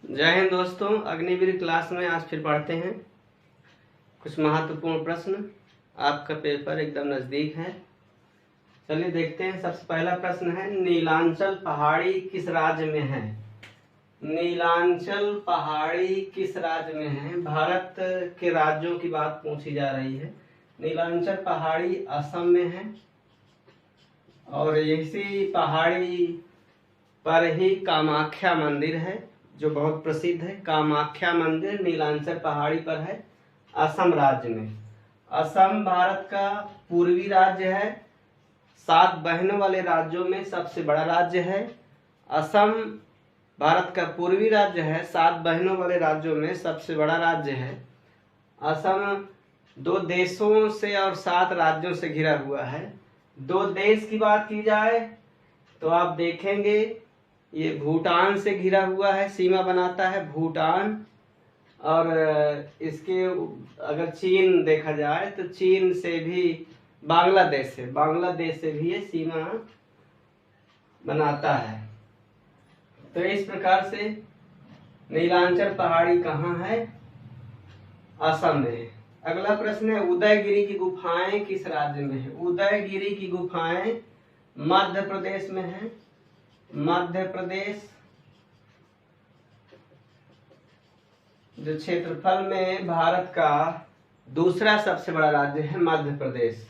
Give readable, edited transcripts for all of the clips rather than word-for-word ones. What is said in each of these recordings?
जय हिंद दोस्तों, अग्निवीर क्लास में आज फिर पढ़ते हैं कुछ महत्वपूर्ण प्रश्न। आपका पेपर एकदम नज़दीक है। चलिए देखते हैं। सबसे पहला प्रश्न है, नीलांचल पहाड़ी किस राज्य में है? नीलांचल पहाड़ी किस राज्य में है? भारत के राज्यों की बात पूछी जा रही है। नीलांचल पहाड़ी असम में है और इसी पहाड़ी पर ही कामाख्या मंदिर है जो बहुत प्रसिद्ध है। कामाख्या मंदिर नीलांचल पहाड़ी पर है, असम राज्य में। असम भारत का पूर्वी राज्य है, 7 बहनों वाले राज्यों में सबसे बड़ा राज्य है। असम भारत का पूर्वी राज्य है, 7 बहनों वाले राज्यों में सबसे बड़ा राज्य है। असम 2 देशों से और 7 राज्यों से घिरा हुआ है। 2 देश की बात की जाए तो आप देखेंगे ये भूटान से घिरा हुआ है, सीमा बनाता है भूटान। और इसके अगर चीन देखा जाए तो चीन से भी, बांग्लादेश से भी ये सीमा बनाता है। तो इस प्रकार से नीलांचल पहाड़ी कहाँ है? असम में है। अगला प्रश्न है, उदयगिरी की गुफाएं किस राज्य में है? उदयगिरी की गुफाएं मध्य प्रदेश में है। मध्य प्रदेश जो क्षेत्रफल में भारत का दूसरा सबसे बड़ा राज्य है मध्य प्रदेश।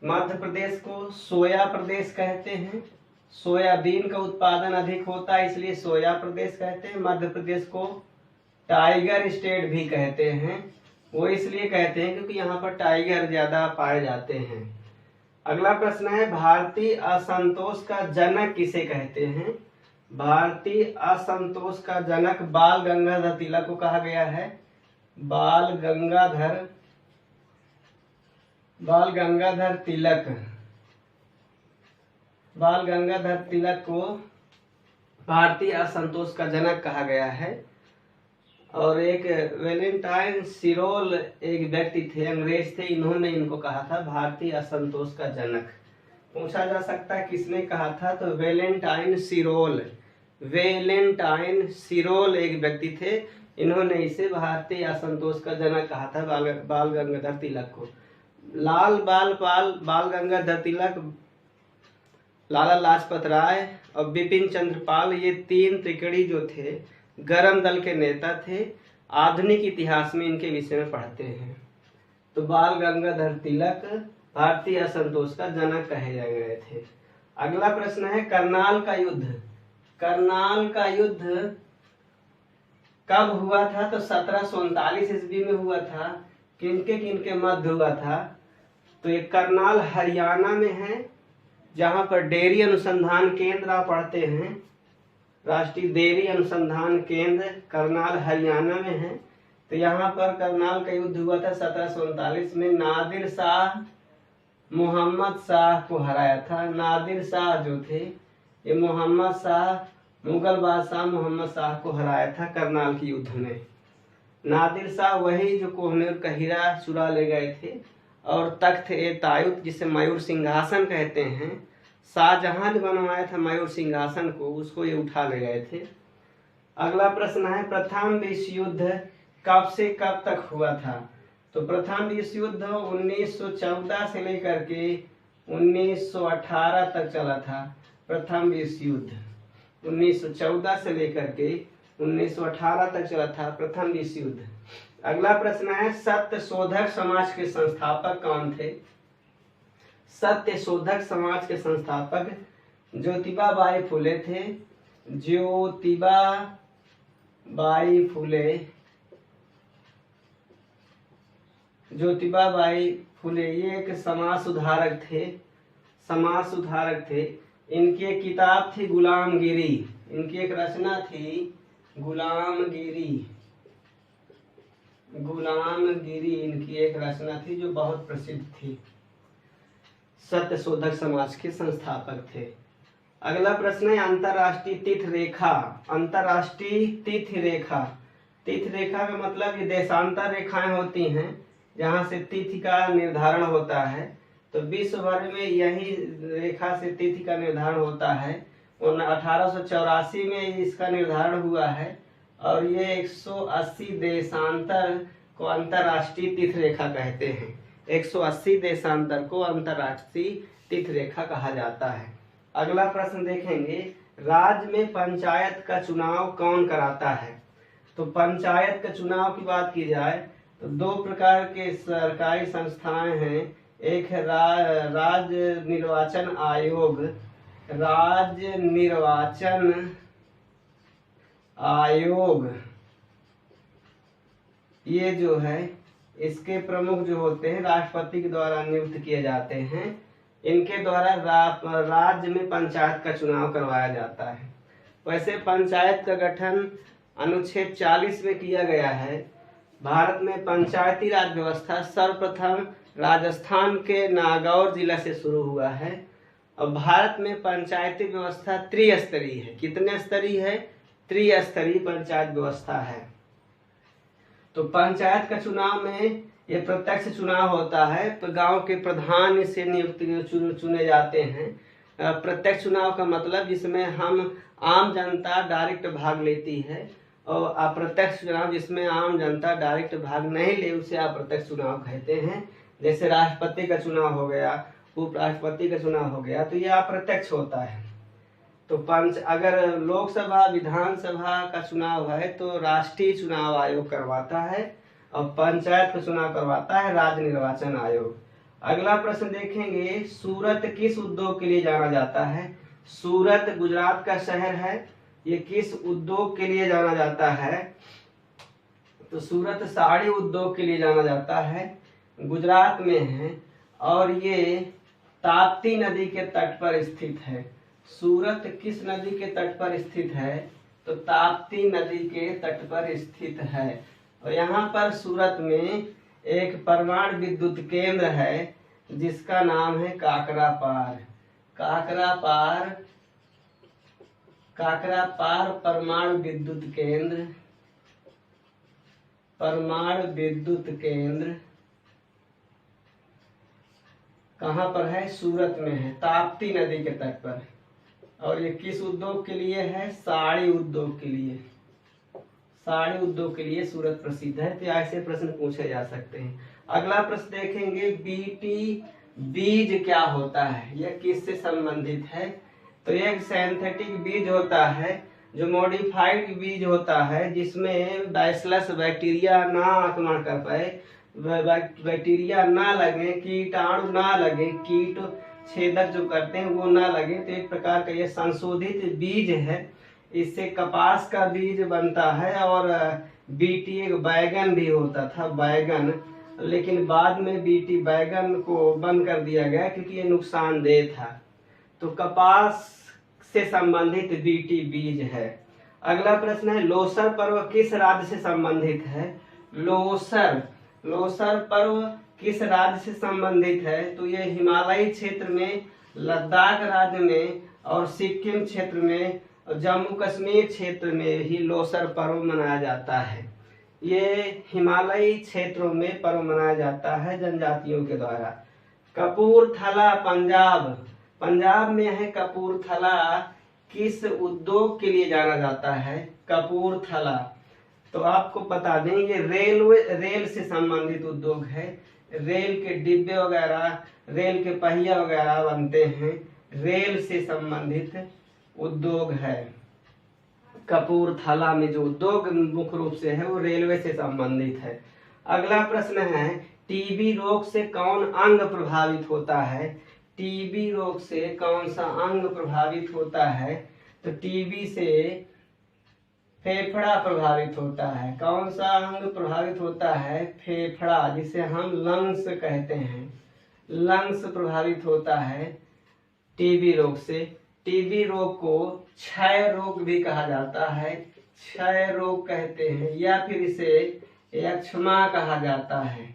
मध्य प्रदेश को सोया प्रदेश कहते हैं। सोयाबीन का उत्पादन अधिक होता है इसलिए सोया प्रदेश कहते हैं। मध्य प्रदेश को टाइगर स्टेट भी कहते हैं। वो इसलिए कहते हैं क्योंकि यहाँ पर टाइगर ज्यादा पाए जाते हैं। अगला प्रश्न है, भारतीय असंतोष का जनक किसे कहते हैं? भारतीय असंतोष का जनक बाल गंगाधर तिलक को कहा गया है। बाल गंगाधर तिलक को भारतीय असंतोष का जनक कहा गया है। और एक वेलेंटाइन सिरोल एक व्यक्ति थे, अंग्रेज थे, इन्होंने इनको कहा था भारतीय असंतोष का जनक। पूछा जा सकता है किसने कहा था, तो वेलेंटाइन सिरोल एक व्यक्ति थे, इन्होंने इसे भारतीय असंतोष का जनक कहा था बाल गंगाधर तिलक को। बाल गंगाधर तिलक, लाला लाजपत राय और बिपिन चंद्र पाल, ये 3 त्रिकड़ी जो थे गरम दल के नेता थे। आधुनिक इतिहास में इनके विषय में पढ़ते हैं। तो बाल गंगाधर तिलक भारतीय असंतोष का जनक कहे गए थे। अगला प्रश्न है, करनाल का युद्ध कब हुआ था? तो 1739 ईस्वी में हुआ था। किनके मध्य हुआ था? तो ये करनाल हरियाणा में है, जहां पर डेयरी अनुसंधान केंद्र आप पढ़ते हैं। राष्ट्रीय डेयरी अनुसंधान केंद्र करनाल हरियाणा में है। तो यहाँ पर करनाल का युद्ध हुआ था 1739 में। नादिर शाह मोहम्मद शाह को हराया था। नादिर शाह जो थे ये मोहम्मद शाह, मुगल बादशाह मोहम्मद शाह को हराया था करनाल के युद्ध में। नादिर शाह वही जो कोहिनूर का हीरा चुरा ले गए थे और तख्त ए तायूत जिसे मयूर सिंहासन कहते हैं, शाहजहां ने बनवाया था मयूर सिंहासन को, उसको ये उठा ले गए थे। अगला प्रश्न है, प्रथम विश्व युद्ध कब से कब तक हुआ था? तो प्रथम विश्व युद्ध 1914 से लेकर के 1918 तक चला था। प्रथम विश्व युद्ध 1914 से लेकर के 1918 तक चला था प्रथम विश्व युद्ध। अगला प्रश्न है, सत्यशोधक समाज के संस्थापक कौन थे? सत्यशोधक समाज के संस्थापक ज्योतिबा बाई फुले थे। ज्योतिबा बाई फुले ये एक समाज सुधारक थे। इनकी एक किताब थी गुलामगिरी। इनकी एक रचना थी गुलामगिरी इनकी एक रचना थी जो बहुत प्रसिद्ध थी। सत्यशोधक समाज के संस्थापक थे। अगला प्रश्न है, अंतरराष्ट्रीय तिथि रेखा का मतलब ये देशांतर रेखाएं होती हैं जहां से तिथि का निर्धारण होता है। तो विश्व भर में यही रेखा से तिथि का निर्धारण होता है। 1884 में इसका निर्धारण हुआ है और ये 180 देशांतर को अंतर्राष्ट्रीय तीर्थ रेखा कहते हैं। 180 देशांतर को अंतर्राष्ट्रीय तीर्थ रेखा कहा जाता है। अगला प्रश्न देखेंगे, राज्य में पंचायत का चुनाव कौन कराता है? तो पंचायत का चुनाव की बात की जाए तो दो प्रकार के सरकारी संस्थाएं हैं। एक है राज्य निर्वाचन आयोग। राज्य निर्वाचन आयोग ये जो है इसके प्रमुख जो होते हैं राष्ट्रपति के द्वारा नियुक्त किए जाते हैं। इनके द्वारा राज्य में पंचायत का चुनाव करवाया जाता है। वैसे पंचायत का गठन अनुच्छेद 40 में किया गया है। भारत में पंचायती राज व्यवस्था सर्वप्रथम राजस्थान के नागौर जिला से शुरू हुआ है। और भारत में पंचायती व्यवस्था त्रिस्तरीय है। कितने स्तरीय है? त्रिस्तरीय पंचायत व्यवस्था है। तो पंचायत का चुनाव में ये प्रत्यक्ष चुनाव होता है। तो गांव के प्रधान से नियुक्त चुने जाते हैं। प्रत्यक्ष चुनाव का मतलब जिसमें हम आम जनता डायरेक्ट भाग लेती है, और अप्रत्यक्ष चुनाव जिसमें आम जनता डायरेक्ट भाग नहीं ले उसे अप्रत्यक्ष चुनाव कहते हैं। जैसे राष्ट्रपति का चुनाव हो गया, उपराष्ट्रपति का चुनाव हो गया, तो यह अप्रत्यक्ष होता है। तो अगर लोकसभा विधानसभा का चुनाव है तो राष्ट्रीय चुनाव आयोग करवाता है, और पंचायत का चुनाव करवाता है राज्य निर्वाचन आयोग। अगला प्रश्न देखेंगे, सूरत किस उद्योग के लिए जाना जाता है? सूरत गुजरात का शहर है। ये किस उद्योग के लिए जाना जाता है? तो सूरत साड़ी उद्योग के लिए जाना जाता है। गुजरात में है और ये ताप्ती नदी के तट पर स्थित है। सूरत किस नदी के तट पर स्थित है? तो ताप्ती नदी के तट पर स्थित है। और यहाँ पर सूरत में एक परमाणु विद्युत केंद्र है जिसका नाम है काकरापार। काकरापार परमाणु विद्युत केंद्र। परमाणु विद्युत केंद्र कहाँ पर है? सूरत में है, ताप्ती नदी के तट पर। और ये किस उद्योग के लिए है? साड़ी उद्योग के लिए। साड़ी उद्योग के लिए सूरत प्रसिद्ध है। तो ऐसे प्रश्न पूछे जा सकते हैं। अगला प्रश्न देखेंगे, बीटी बीज क्या होता है? यह किससे संबंधित है? तो एक सिंथेटिक बीज होता है जो मॉडिफाइड बीज होता है, जिसमें बैसिलस बैक्टीरिया ना आक्रमण कर पाए, बैक्टीरिया ना लगे, कीटाणु ना लगे, कीट छेदक जो करते हैं वो ना लगे। तो एक प्रकार का ये संशोधित बीज है। इससे कपास का बीज बनता है। और बीटी एक बैगन भी होता था, बैगन, लेकिन बाद में बीटी बैगन को बंद कर दिया गया क्योंकि ये नुकसानदेह था। तो कपास से संबंधित बीटी बीज है। अगला प्रश्न है, लोसर पर्व किस राज्य से संबंधित है? लोसर पर्व किस राज्य से संबंधित है? तो ये हिमालयी क्षेत्र में, लद्दाख राज्य में और सिक्किम क्षेत्र में और जम्मू कश्मीर क्षेत्र में ही लोसर पर्व मनाया जाता है। ये हिमालयी क्षेत्रों में पर्व मनाया जाता है जनजातियों के द्वारा। कपूरथला पंजाब में है। कपूरथला किस उद्योग के लिए जाना जाता है? कपूरथला, तो आपको बता दें ये रेल से संबंधित उद्योग है। रेल के डिब्बे वगैरह, रेल के पहिया वगैरह बनते हैं, रेल से संबंधित उद्योग है। कपूरथला में जो उद्योग मुख्य रूप से है वो रेलवे से संबंधित है। अगला प्रश्न है, टीबी रोग से कौन अंग प्रभावित होता है? टीबी रोग से कौन सा अंग प्रभावित होता है? तो टीबी से फेफड़ा प्रभावित होता है। कौन सा अंग प्रभावित होता है? फेफड़ा, जिसे हम लंग्स कहते हैं। लंग्स प्रभावित होता है टीबी रोग से। टीबी रोग को क्षय रोग भी कहा जाता है, क्षय रोग कहते हैं, या फिर इसे यक्ष्मा कहा जाता है।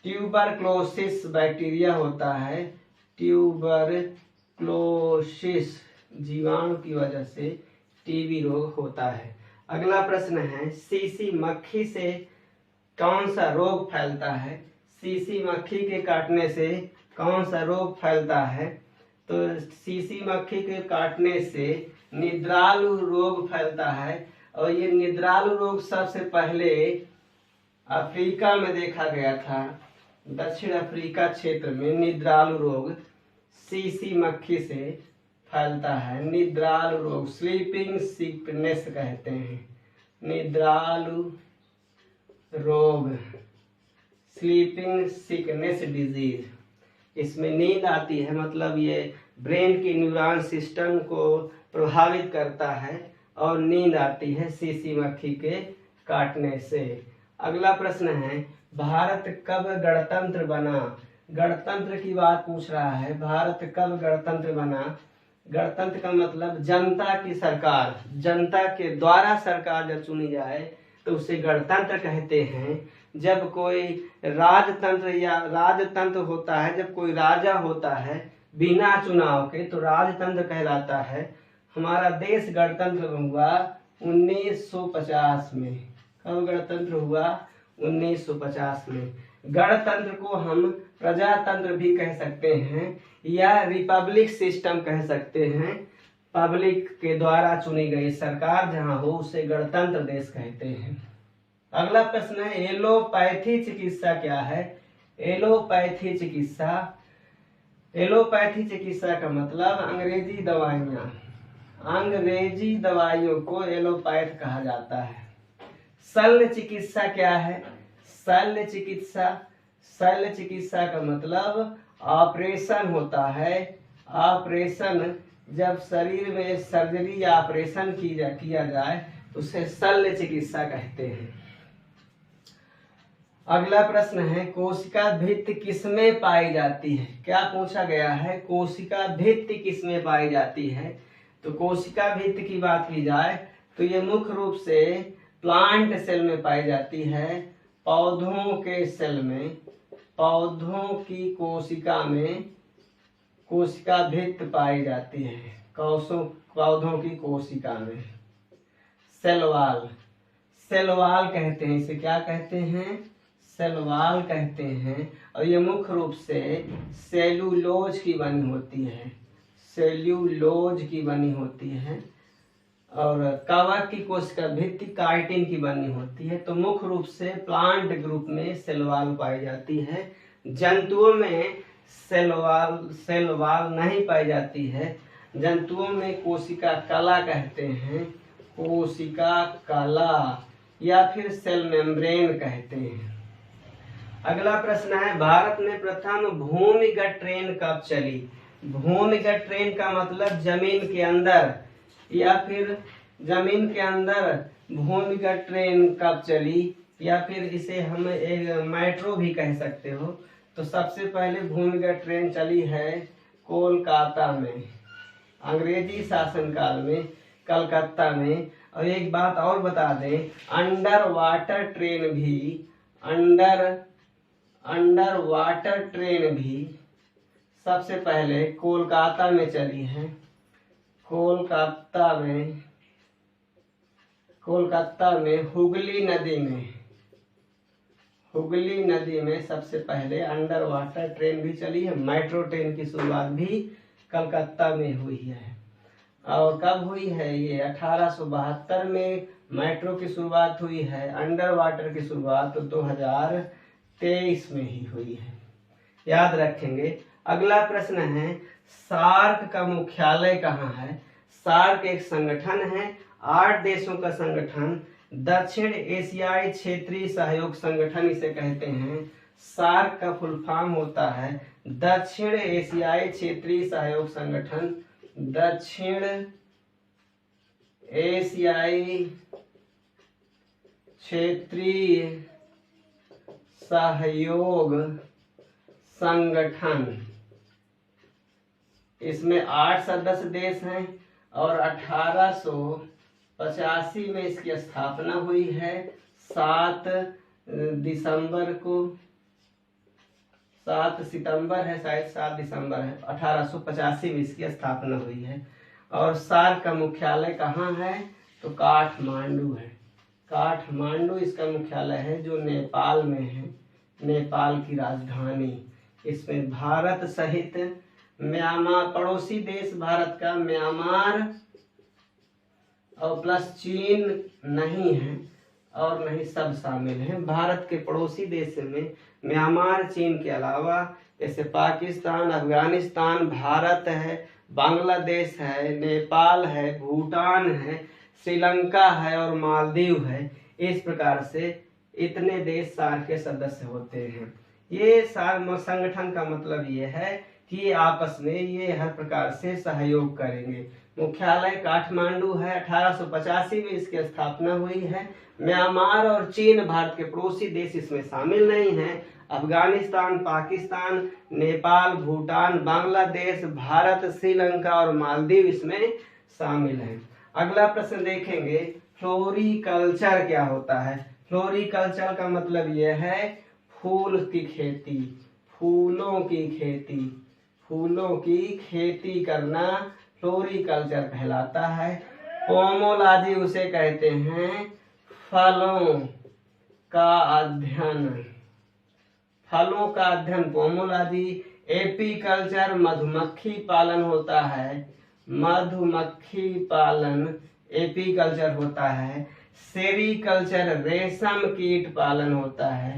ट्यूबरक्लोसिस बैक्टीरिया होता है। ट्यूबरक्लोसिस जीवाणु की वजह से टीबी रोग होता है। अगला प्रश्न है, सीसी मक्खी से कौन सा रोग फैलता है? सीसी मक्खी के काटने से कौन सा रोग फैलता है? तो सीसी मक्खी के काटने से निद्रालु रोग फैलता है। और ये निद्रालु रोग सबसे पहले अफ्रीका में देखा गया था। दक्षिण अफ्रीका क्षेत्र में निद्रालु रोग सीसी मक्खी से फैलता है। निद्रालु रोग स्लीपिंग सिकनेस कहते हैं। निद्रालु रोग स्लीपिंग सिकनेस डिजीज। इसमें नींद आती है, मतलब ये ब्रेन के न्यूरॉन सिस्टम को प्रभावित करता है और नींद आती है सीसी मक्खी के काटने से। अगला प्रश्न है, भारत कब गणतंत्र बना? गणतंत्र की बात पूछ रहा है। भारत कब गणतंत्र बना? गणतंत्र का मतलब जनता की सरकार, जनता के द्वारा सरकार जब चुनी जाए तो उसे गणतंत्र कहते हैं। जब कोई राजतंत्र या राजतंत्र होता है, जब कोई राजा होता है बिना चुनाव के, तो राजतंत्र कहलाता है। हमारा देश गणतंत्र हुआ 1950 में। कब गणतंत्र हुआ? 1950 में। गणतंत्र को हम प्रजातंत्र भी कह सकते हैं या रिपब्लिक सिस्टम कह सकते हैं। पब्लिक के द्वारा चुनी गई सरकार जहां हो उसे गणतंत्र देश कहते हैं। अगला प्रश्न है, एलोपैथी चिकित्सा क्या है? एलोपैथी चिकित्सा, एलोपैथी चिकित्सा का मतलब अंग्रेजी दवाइयाँ, अंग्रेजी दवाइयों को एलोपैथ कहा जाता है। शल्य चिकित्सा क्या है? शल्य चिकित्सा, शल्य चिकित्सा का मतलब ऑपरेशन होता है। ऑपरेशन, जब शरीर में सर्जरी या ऑपरेशन किया जाए तो उसे शल्य चिकित्सा कहते हैं। अगला प्रश्न है, कोशिका भित्ति किसमें पाई जाती है? क्या पूछा गया है? कोशिका भित्ति किसमें पाई जाती है? तो कोशिका भित्ति की बात की जाए तो ये मुख्य रूप से प्लांट सेल में पाई जाती है। पौधों के सेल में, पौधों की कोशिका में कोशिका भित्ति पाई जाती है। पौधों की कोशिका में सेल वॉल, सेल वॉल कहते हैं इसे। क्या कहते हैं? सेल वॉल कहते हैं। और ये मुख्य रूप से सेल्यूलोज की बनी होती है, सेल्यूलोज की बनी होती है। और कवक की कोशिका भित्ति काइटिन की बनी होती है। तो मुख्य रूप से प्लांट ग्रुप में सेल वॉल पाई जाती है। जंतुओं में सेल वॉल नहीं पाई जाती है। जंतुओं में कोशिका कला कहते हैं, कोशिका कला, या फिर सेल मेम्ब्रेन कहते हैं। अगला प्रश्न है, भारत में प्रथम भूमिगत ट्रेन कब चली? भूमिगत ट्रेन का मतलब जमीन के अंदर, या फिर जमीन के अंदर भूमिगत ट्रेन कब चली, या फिर इसे हम एक मेट्रो भी कह सकते हो। तो सबसे पहले भूमिगत ट्रेन चली है कोलकाता में, अंग्रेजी शासनकाल में, कलकत्ता में। और एक बात और बता दें, अंडर वाटर ट्रेन भी सबसे पहले कोलकाता में चली है। कोलकाता में हुगली नदी में सबसे पहले अंडर वाटर ट्रेन भी चली है। मेट्रो ट्रेन की शुरुआत भी कलकत्ता में हुई है। और कब हुई है? ये 1872 में मेट्रो की शुरुआत हुई है। अंडर वाटर की शुरुआत तो 2023 में ही हुई है, याद रखेंगे। अगला प्रश्न है, सार्क का मुख्यालय कहाँ है? सार्क एक संगठन है, 8 देशों का संगठन, दक्षिण एशियाई क्षेत्रीय सहयोग संगठन इसे कहते हैं। सार्क का फुल फॉर्म होता है दक्षिण एशियाई क्षेत्रीय सहयोग संगठन। दक्षिण एशियाई क्षेत्रीय सहयोग संगठन। इसमें 8 सदस्य देश हैं और 1885 में इसकी स्थापना हुई है। 7 सितंबर है शायद, 7 दिसंबर है, 1885 में इसकी स्थापना हुई है। और सार्क का मुख्यालय कहाँ है? तो काठमांडू है। काठमांडू इसका मुख्यालय है, जो नेपाल में है, नेपाल की राजधानी। इसमें भारत सहित म्यांमार, पड़ोसी देश भारत का म्यांमार और प्लस चीन नहीं है और नहीं सब शामिल हैं। भारत के पड़ोसी देश में म्यांमार चीन के अलावा जैसे पाकिस्तान, अफगानिस्तान, भारत है, बांग्लादेश है, नेपाल है, भूटान है, श्रीलंका है और मालदीव है। इस प्रकार से इतने देश सार्क के सदस्य होते हैं। ये सार्क संगठन का मतलब ये है कि आपस में ये हर प्रकार से सहयोग करेंगे। मुख्यालय काठमांडू है। 1885 में इसकी स्थापना हुई है। म्यांमार और चीन भारत के पड़ोसी देश इसमें शामिल नहीं हैं। अफगानिस्तान, पाकिस्तान, नेपाल, भूटान, बांग्लादेश, भारत, श्रीलंका और मालदीव इसमें शामिल हैं। अगला प्रश्न देखेंगे, फ्लोरिकल्चर क्या होता है। फ्लोरिकल्चर का मतलब यह है फूल की खेती, फूलों की खेती, फूलों की खेती करना फ्लोरिकल्चर कहलाता है। पोमोलॉजी उसे कहते हैं फलों का अध्ययन, फलों का अध्ययन पोमोलॉजी। एपीकल्चर मधुमक्खी पालन होता है, मधुमक्खी पालन एपीकल्चर होता है। सेरीकल्चर रेशम कीट पालन होता है,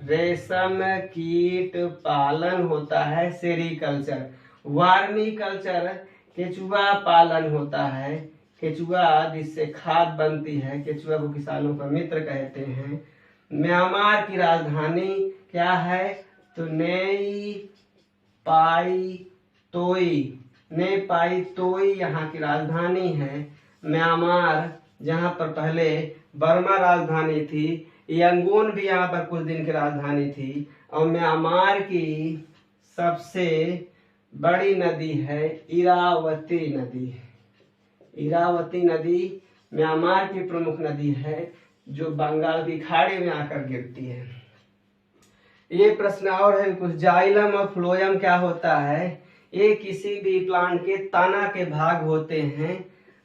रेशम कीट पालन होता है सेरीकल्चर। वार्मिकल्चर केचुआ पालन होता है, केचुआ जिससे खाद बनती है, केचुआ को किसानों का मित्र कहते हैं। म्यांमार की राजधानी क्या है, तो नेई पाई तोई, ने पाई तोई यहाँ की राजधानी है। म्यांमार जहाँ पर पहले बर्मा राजधानी थी, यंगून भी यहाँ पर कुछ दिन की राजधानी थी। और म्यांमार की सबसे बड़ी नदी है इरावती नदी। इरावती नदी म्यांमार की प्रमुख नदी है जो बंगाल की खाड़ी में आकर गिरती है। ये प्रश्न और है कुछ, जाइलम और फ्लोएम क्या होता है। ये किसी भी प्लांट के तना के भाग होते हैं,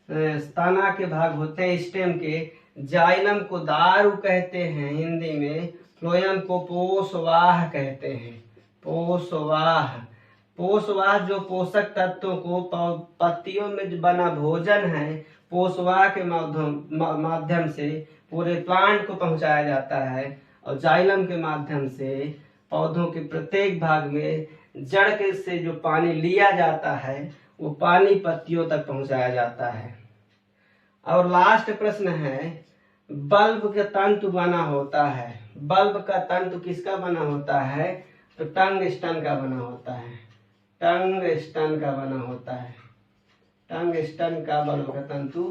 तना के भाग होते हैं स्टेम के। जाइलम को दारू कहते हैं हिंदी में, फ्लोएम को पोषवाह कहते हैं, पोषवाह। पोषवाह जो पोषक तत्वों को पत्तियों में बना भोजन है, पोषवाह के माध्यम से पूरे प्लांट को पहुंचाया जाता है। और जाइलम के माध्यम से पौधों के प्रत्येक भाग में जड़ के से जो पानी लिया जाता है वो पानी पत्तियों तक पहुंचाया जाता है। और लास्ट प्रश्न है, बल्ब का तंतु बना होता है, बल्ब का तंतु किसका बना होता है, तो टंगस्टन का बना होता है, टंगस्टन का बना होता है, टंगस्टन का बल्ब का तंतु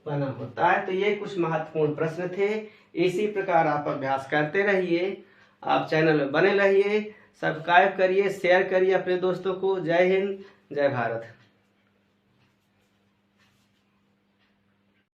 बना होता है। तो ये कुछ महत्वपूर्ण प्रश्न थे। इसी प्रकार आप अभ्यास करते रहिए, आप चैनल में बने रहिए, सब्सक्राइब करिए, शेयर करिए अपने दोस्तों को। जय हिंद, जय भारत।